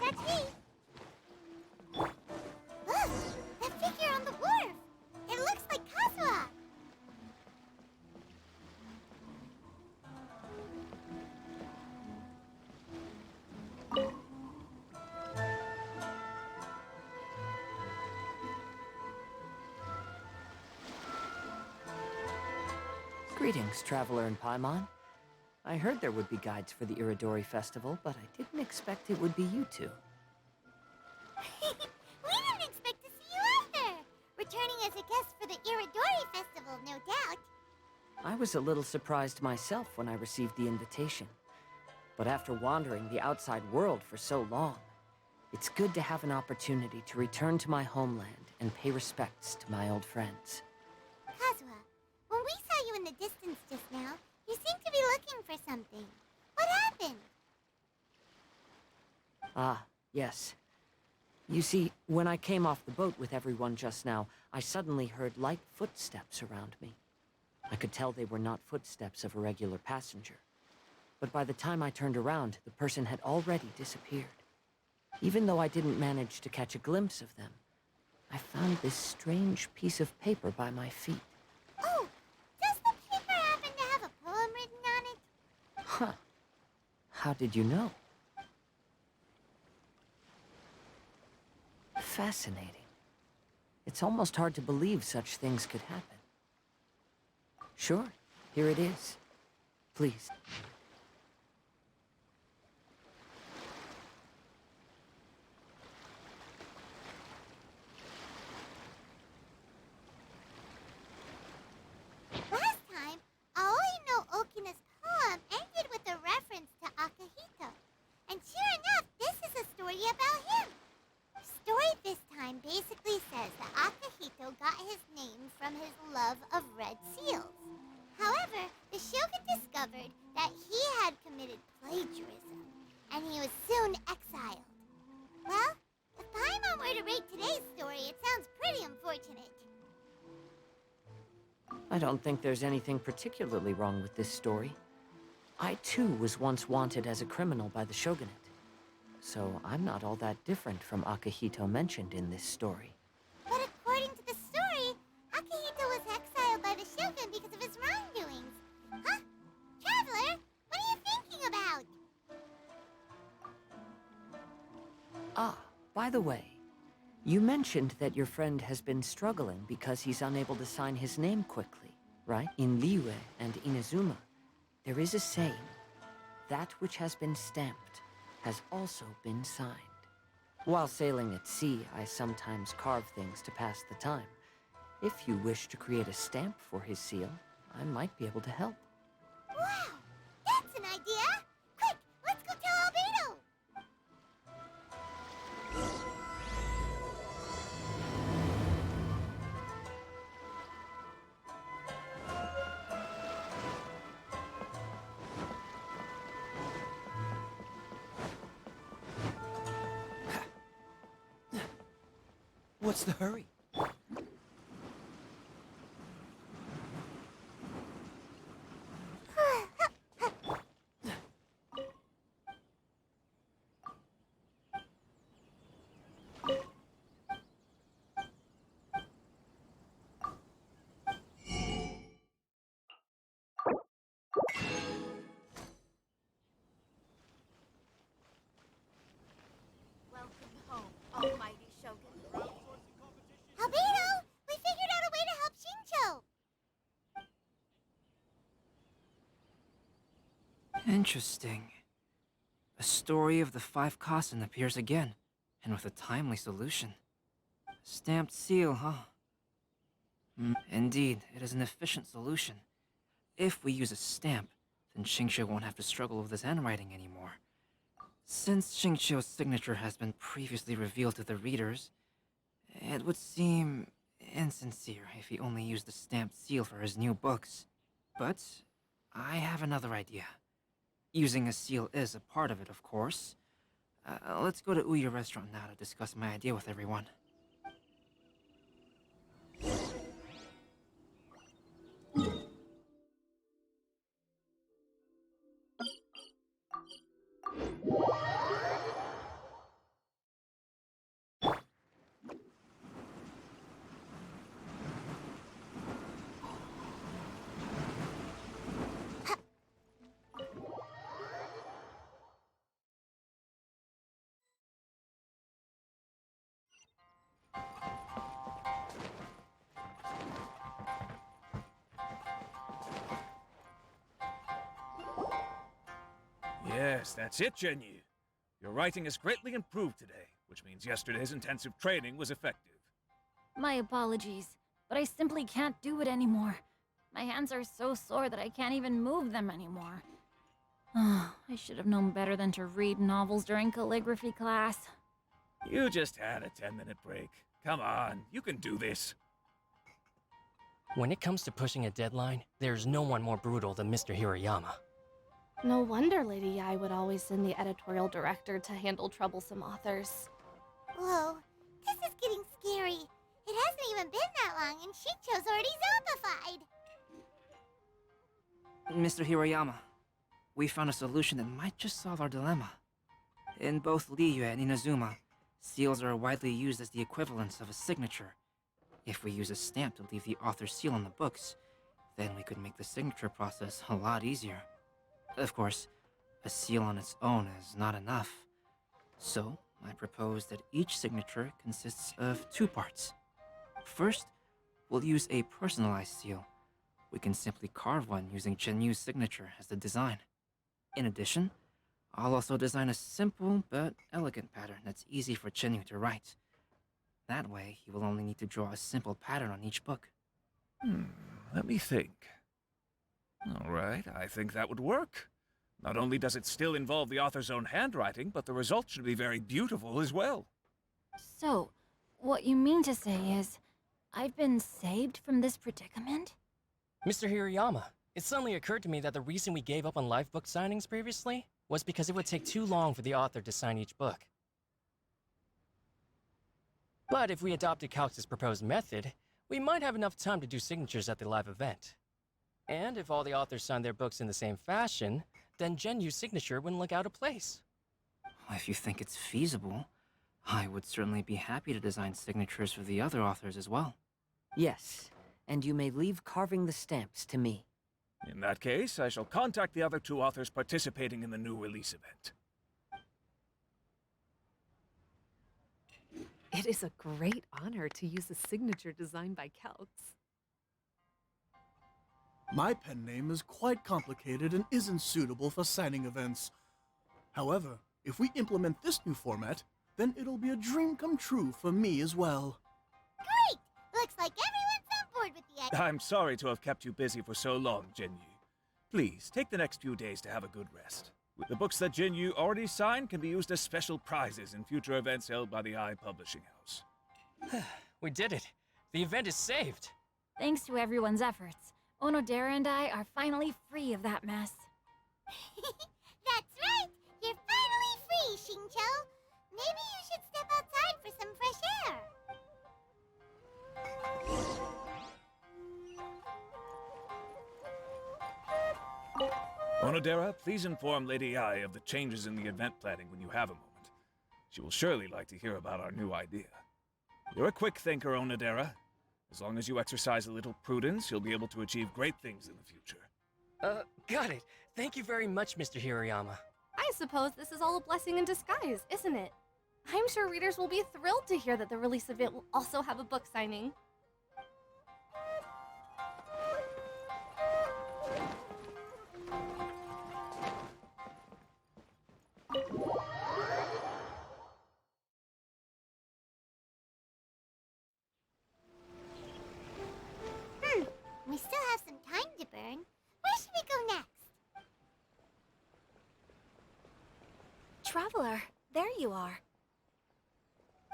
that's me. Look, that figure on the wharf. It looks like Kazuha. Greetings, traveler in Paimon. I heard there would be guides for the Iridori Festival, but I didn't expect it would be you two. We didn't expect to see you either. Returning as a guest for the Iridori Festival, no doubt. I was a little surprised myself when I received the invitation. But after wandering the outside world for so long, it's good to have an opportunity to return to my homeland and pay respects to my old friends. Kazuha, when we saw you in the distance just now, you seemed to be looking for something. What happened? Ah, yes. You see, when I came off the boat with everyone just now, I suddenly heard light footsteps around me. I could tell they were not footsteps of a regular passenger. But by the time I turned around, the person had already disappeared. Even though I didn't manage to catch a glimpse of them, I found this strange piece of paper by my feet. Oh, does the paper happen to have a poem written on it? Huh. How did you know? Fascinating. It's almost hard to believe such things could happen. Sure, here it is. Please. Last time, Aoi no Okina's poem ended with a reference to Akihito. And sure enough, this is a story about him. The story this time basically says that Akihito got his name from his love of red seals. However, the shogun discovered that he had committed plagiarism, and he was soon exiled. Well, if Paimon were to rate today's story, it sounds pretty unfortunate. I don't think there's anything particularly wrong with this story. I too was once wanted as a criminal by the shogunate. So I'm not all that different from Akihito mentioned in this story. But according to the story, Akihito was exiled by the shogun because of his wrongdoings. Huh? Traveler, what are you thinking about? Ah, by the way, you mentioned that your friend has been struggling because he's unable to sign his name quickly, right? In Liyue and Inazuma, there is a saying, that which has been stamped has also been signed. While sailing at sea, I sometimes carve things to pass the time. If you wish to create a stamp for his seal, I might be able to help. Wow, that's an idea! Quick, let's go tell Albedo! What's the hurry? Welcome home, almighty shogun. Albedo, we figured out a way to help Shincho! Interesting. A story of the 5 Kasen appears again, and with a timely solution. A stamped seal, huh? Indeed, it is an efficient solution. If we use a stamp, then Xingqiu won't have to struggle with his handwriting anymore. Since Xingqiu's signature has been previously revealed to the readers, it would seem insincere if he only used the stamped seal for his new books. But I have another idea. Using a seal is a part of it, of course. Let's go to Ouya restaurant now to discuss my idea with everyone. Yes, that's it, Jinyu. Your writing has greatly improved today, which means yesterday's intensive training was effective. My apologies, but I simply can't do it anymore. My hands are so sore that I can't even move them anymore. I should have known better than to read novels during calligraphy class. You just had a 10-minute break. Come on, you can do this. When it comes to pushing a deadline, there's no one more brutal than Mr. Hirayama. No wonder Lady Yae would always send the editorial director to handle troublesome authors. Whoa, this is getting scary. It hasn't even been that long and Shincho's already zombified. Mr. Hirayama, we found a solution that might just solve our dilemma. In both Liyue and Inazuma, seals are widely used as the equivalents of a signature. If we use a stamp to leave the author's seal on the books, then we could make the signature process a lot easier. Of course, a seal on its own is not enough. So, I propose that each signature consists of two parts. First, we'll use a personalized seal. We can simply carve one using Jinyu's signature as the design. In addition, I'll also design a simple but elegant pattern that's easy for Jinyu to write. That way, he will only need to draw a simple pattern on each book. Let me think. All right, I think that would work. Not only does it still involve the author's own handwriting, but the result should be very beautiful as well. So, what you mean to say is, I've been saved from this predicament? Mr. Hirayama, it suddenly occurred to me that the reason we gave up on live book signings previously was because it would take too long for the author to sign each book. But if we adopted Calx's proposed method, we might have enough time to do signatures at the live event. And if all the authors signed their books in the same fashion, then Jinyu's signature wouldn't look out of place. If you think it's feasible, I would certainly be happy to design signatures for the other authors as well. Yes, and you may leave carving the stamps to me. In that case, I shall contact the other two authors participating in the new release event. It is a great honor to use a signature designed by Calx. My pen name is quite complicated and isn't suitable for signing events. However, if we implement this new format, then it'll be a dream come true for me as well. Great! Looks like everyone's on board with the idea. I'm sorry to have kept you busy for so long, Jinyu. Please, take the next few days to have a good rest. The books that Jinyu already signed can be used as special prizes in future events held by the Eye Publishing House. We did it. The event is saved. Thanks to everyone's efforts, Onodera and I are finally free of that mess. That's right! You're finally free, Shincho! Maybe you should step outside for some fresh air. Onodera, please inform Lady Yae of the changes in the event planning when you have a moment. She will surely like to hear about our new idea. You're a quick thinker, Onodera. As long as you exercise a little prudence, you'll be able to achieve great things in the future. Got it. Thank you very much, Mr. Hirayama. I suppose this is all a blessing in disguise, isn't it? I'm sure readers will be thrilled to hear that the release event will also have a book signing. We still have some time to burn. Where should we go next? Traveler, there you are.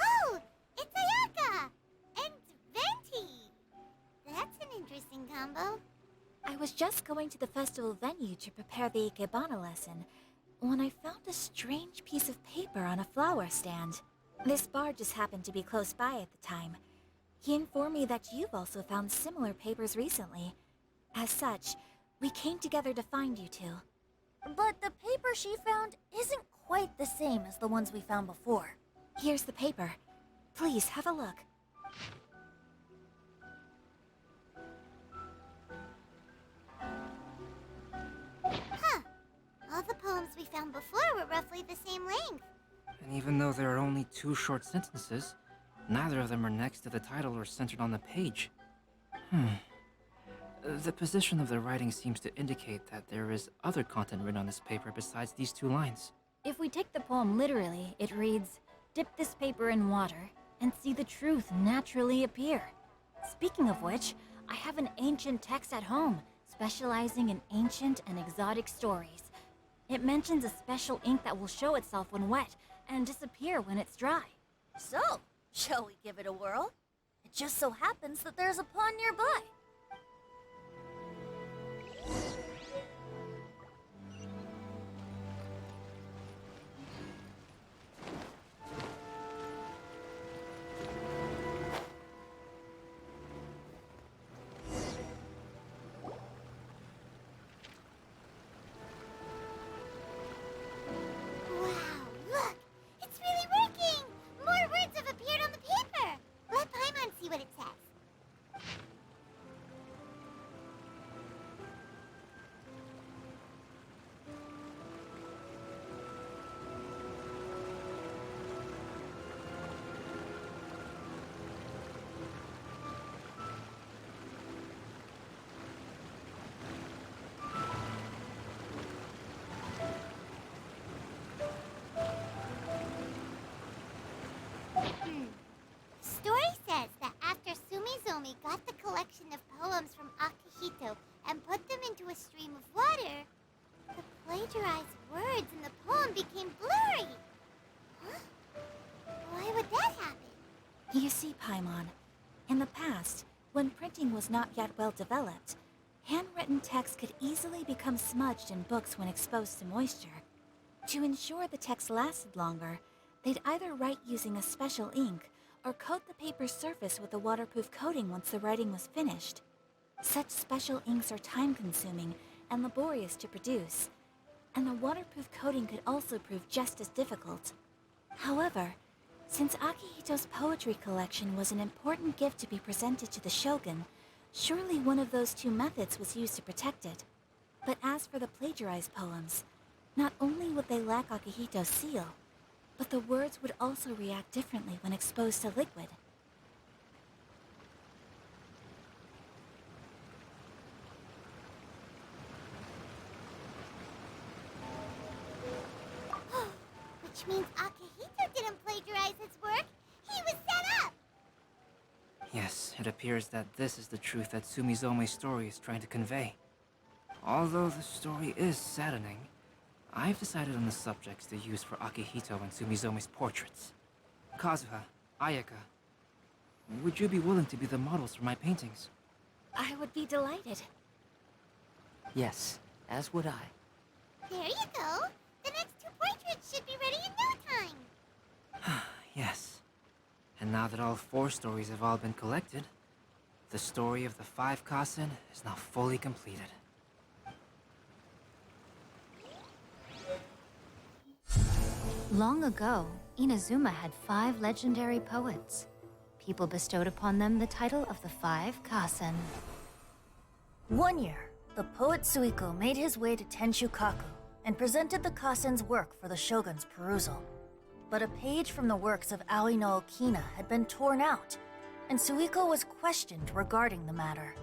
Oh, it's Ayaka! And Venti! That's an interesting combo. I was just going to the festival venue to prepare the Ikebana lesson when I found a strange piece of paper on a flower stand. This bard just happened to be close by at the time. He informed me that you've also found similar papers recently. As such, we came together to find you two. But the paper she found isn't quite the same as the ones we found before. Here's the paper. Please have a look. Huh. All the poems we found before were roughly the same length. And even though there are only 2 short sentences, neither of them are next to the title or centered on the page. The position of the writing seems to indicate that there is other content written on this paper besides these 2 lines. If we take the poem literally, it reads, "Dip this paper in water and see the truth naturally appear." Speaking of which, I have an ancient text at home, specializing in ancient and exotic stories. It mentions a special ink that will show itself when wet and disappear when it's dry. So, shall we give it a whirl? It just so happens that there's a pond nearby. Wow, look! It's really working! More words have appeared on the paper! Let Paimon see what it says. Story says that after Sumizomi got the collection of poems from Akihito and put them into a stream of water, the plagiarized words in the poem became blurry. Huh? Why would that happen? You see, Paimon, in the past, when printing was not yet well developed, handwritten text could easily become smudged in books when exposed to moisture. To ensure the text lasted longer, they'd either write using a special ink or coat the paper's surface with a waterproof coating once the writing was finished. Such special inks are time-consuming and laborious to produce, and the waterproof coating could also prove just as difficult. However, since Akihito's poetry collection was an important gift to be presented to the shogun, surely one of those 2 methods was used to protect it. But as for the plagiarized poems, not only would they lack Akihito's seal, but the words would also react differently when exposed to liquid. Which means Akihito didn't plagiarize his work. He was set up! Yes, it appears that this is the truth that Sumizome's story is trying to convey. Although the story is saddening, I've decided on the subjects to use for Akihito and Sumizome's portraits. Kazuha, Ayaka, would you be willing to be the models for my paintings? I would be delighted. Yes, as would I. There you go. The next 2 portraits should be ready in no time. Yes. And now that all 4 stories have all been collected, the story of the 5 Kasen is now fully completed. Long ago, Inazuma had 5 legendary poets. People bestowed upon them the title of the 5 Kasen. One year, the poet Suiko made his way to Tenshukaku and presented the Kasen's work for the shogun's perusal. But a page from the works of Aoi no Okina had been torn out, and Suiko was questioned regarding the matter.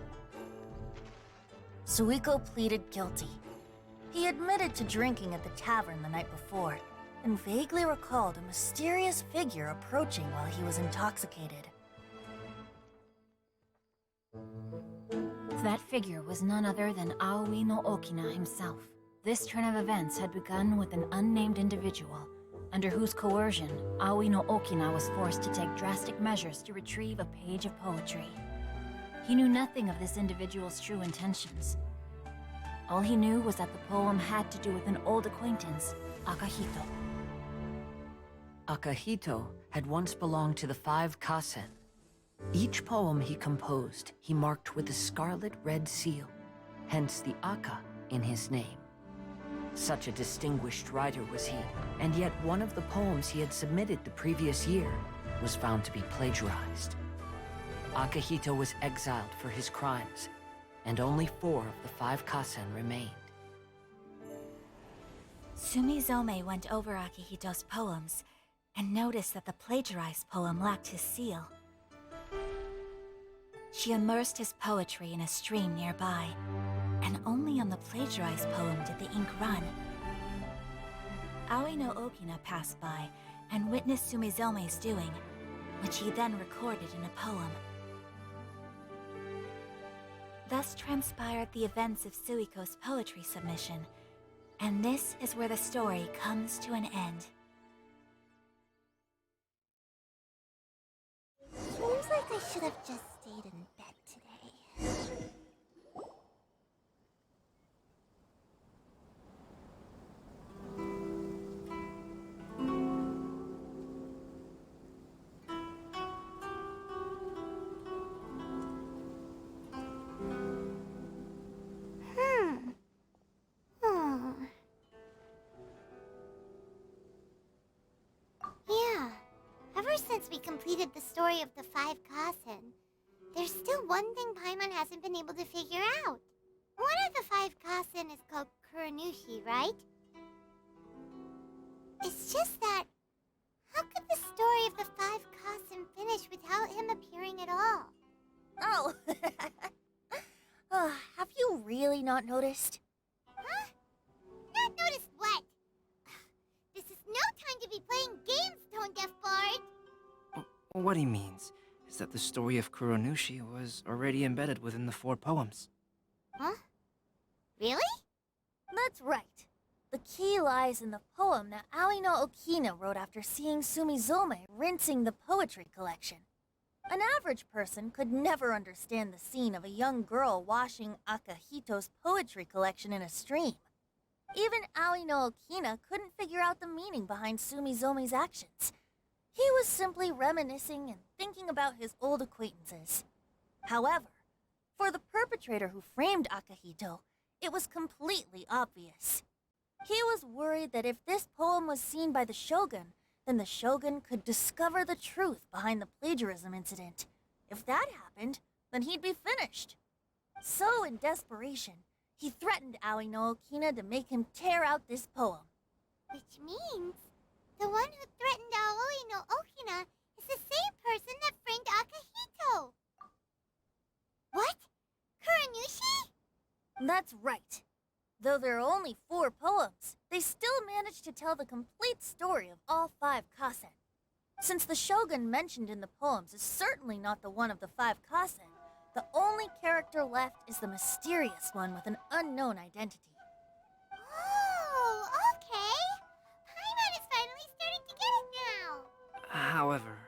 Suiko pleaded guilty. He admitted to drinking at the tavern the night before, and vaguely recalled a mysterious figure approaching while he was intoxicated. That figure was none other than Aoi no Okina himself. This turn of events had begun with an unnamed individual, under whose coercion, Aoi no Okina was forced to take drastic measures to retrieve a page of poetry. He knew nothing of this individual's true intentions. All he knew was that the poem had to do with an old acquaintance, Akihito. Akihito had once belonged to the 5 Kasen. Each poem he composed, he marked with a scarlet red seal, hence the Aka in his name. Such a distinguished writer was he, and yet one of the poems he had submitted the previous year was found to be plagiarized. Akihito was exiled for his crimes, and only 4 of the 5 Kasen remained. Sumizome went over Akihito's poems and noticed that the plagiarized poem lacked his seal. she immersed his poetry in a stream nearby, and only on the plagiarized poem did the ink run. Aoi no Okina passed by and witnessed Sumizome's doing, which he then recorded in a poem. Thus transpired the events of Suiko's poetry submission, and this is where the story comes to an end. Seems like I should have just stayed in bed today. Yeah. Ever since we completed the story of the 5 Kasen, there's still one thing Paimon hasn't been able to figure out. One of the 5 Kasen is called Kuranushi, right? It's just that, how could the story of the 5 Kasen finish without him appearing at all? Oh, have you really not noticed? Huh? Not noticed what? This is no time to be playing games, Tone Deaf Bard! What he means is that the story of Kuronushi was already embedded within the 4 poems. Huh? Really? That's right. The key lies in the poem that Aoi no Okina wrote after seeing Sumizome rinsing the poetry collection. An average person could never understand the scene of a young girl washing Akahito's poetry collection in a stream. Even Aoi no Okina couldn't figure out the meaning behind Sumizome's actions. He was simply reminiscing and thinking about his old acquaintances. However, for the perpetrator who framed Akahito, it was completely obvious. He was worried that if this poem was seen by the Shogun, then the Shogun could discover the truth behind the plagiarism incident. If that happened, then he'd be finished. So, in desperation, he threatened Aoi no Okina to make him tear out this poem. Which means, the one who threatened Aoi no Okina is the same person that framed Akahito! What? Kuranushi? That's right. Though there are only 4 poems, they still managed to tell the complete story of all 5 Kasen. Since the Shogun mentioned in the poems is certainly not the one of the 5 Kasen, the only character left is the mysterious one with an unknown identity. Oh, okay! Paimon is finally starting to get it now! However,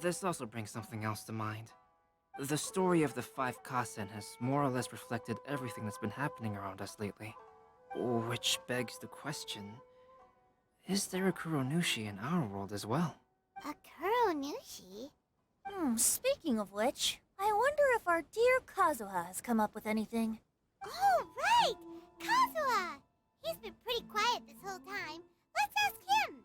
this also brings something else to mind. The story of the 5 Kasen has more or less reflected everything that's been happening around us lately. Which begs the question, is there a Kuronushi in our world as well? A Kuranushi? Speaking of which, I wonder if our dear Kazuha has come up with anything. Oh, right! Kazuha! He's been pretty quiet this whole time. Let's ask him!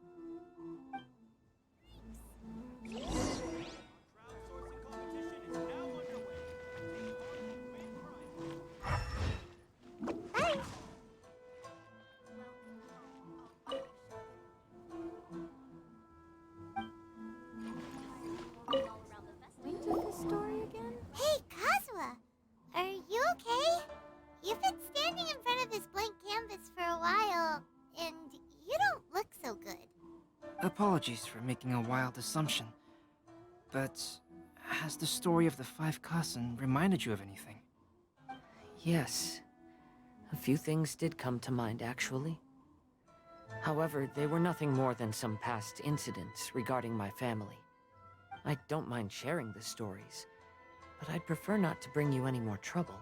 Bye! Story again? Hey, Kazuha! Are you okay? You've been standing in front of this blank canvas for a while, and you don't look so good. Apologies for making a wild assumption, but has the story of the 5 Kasen reminded you of anything? Yes. A few things did come to mind, actually. However, they were nothing more than some past incidents regarding my family. I don't mind sharing the stories, but I'd prefer not to bring you any more trouble.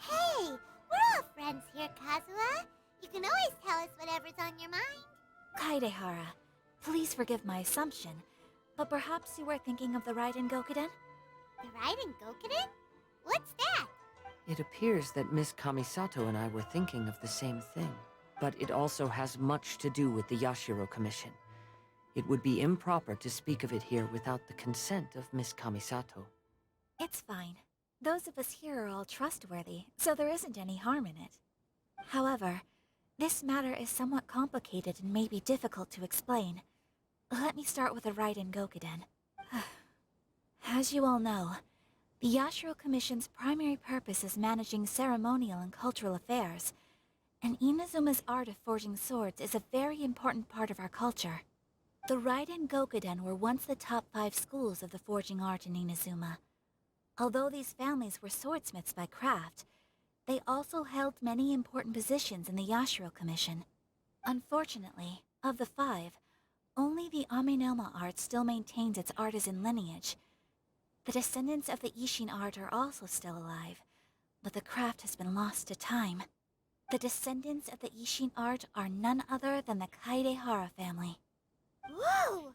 Hey, we're all friends here, Kazuha. You can always tell us whatever's on your mind. Kaidehara, please forgive my assumption, but perhaps you were thinking of the Raiden Gokuden? The Raiden Gokuden? What's that? It appears that Miss Kamisato and I were thinking of the same thing, but it also has much to do with the Yashiro Commission. It would be improper to speak of it here without the consent of Miss Kamisato. It's fine. Those of us here are all trustworthy, so there isn't any harm in it. However, this matter is somewhat complicated and may be difficult to explain. Let me start with the Raiden Gokuden. As you all know, The Yashiro Commission's primary purpose is managing ceremonial and cultural affairs, and Inazuma's art of forging swords is a very important part of our culture. The Raiden Gokuden were once the top 5 schools of the forging art in Inazuma. Although these families were swordsmiths by craft, they also held many important positions in the Yashiro Commission. Unfortunately, of the 5, only the Amenoma art still maintains its artisan lineage. The descendants of the Ishin art are also still alive, but the craft has been lost to time. The descendants of the Ishin art are none other than the Kaidehara family. Whoa!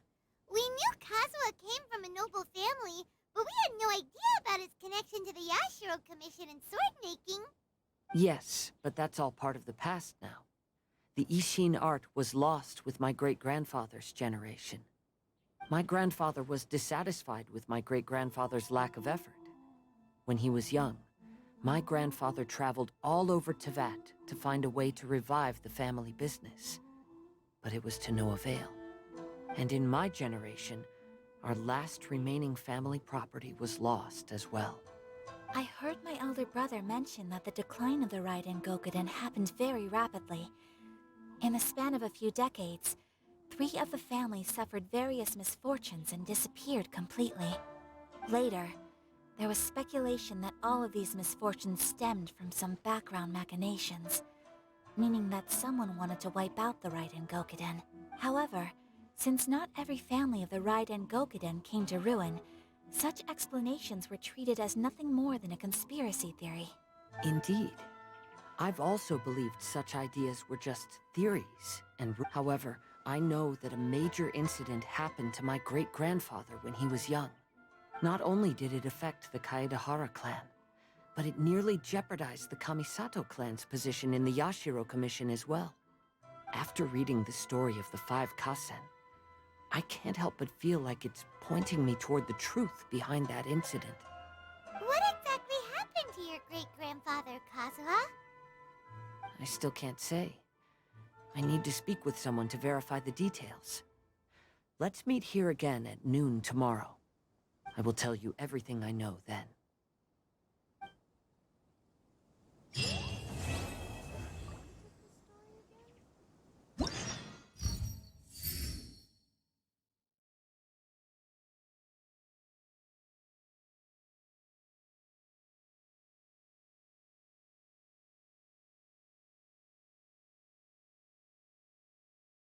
We knew Kazuha came from a noble family, but we had no idea about his connection to the Yashiro Commission and sword making. Yes, but that's all part of the past now. The Ishin art was lost with my great-grandfather's generation. My grandfather was dissatisfied with my great-grandfather's lack of effort. When he was young, my grandfather traveled all over Teyvat to find a way to revive the family business. But it was to no avail. And in my generation, our last remaining family property was lost as well. I heard my elder brother mention that the decline of the Raiden Gokuden happened very rapidly. In the span of a few decades, 3 of the families suffered various misfortunes and disappeared completely. Later, there was speculation that all of these misfortunes stemmed from some background machinations, meaning that someone wanted to wipe out the Raiden Gokuden. However, since not every family of the Raiden Gokuden came to ruin, such explanations were treated as nothing more than a conspiracy theory. Indeed. I've also believed such ideas were just theories, and however, I know that a major incident happened to my great-grandfather when he was young. Not only did it affect the Kaedehara clan, but it nearly jeopardized the Kamisato clan's position in the Yashiro Commission as well. After reading the story of the 5 Kasen, I can't help but feel like it's pointing me toward the truth behind that incident. What exactly happened to your great-grandfather, Kazuha? I still can't say. I need to speak with someone to verify the details. Let's meet here again at noon tomorrow. I will tell you everything I know then.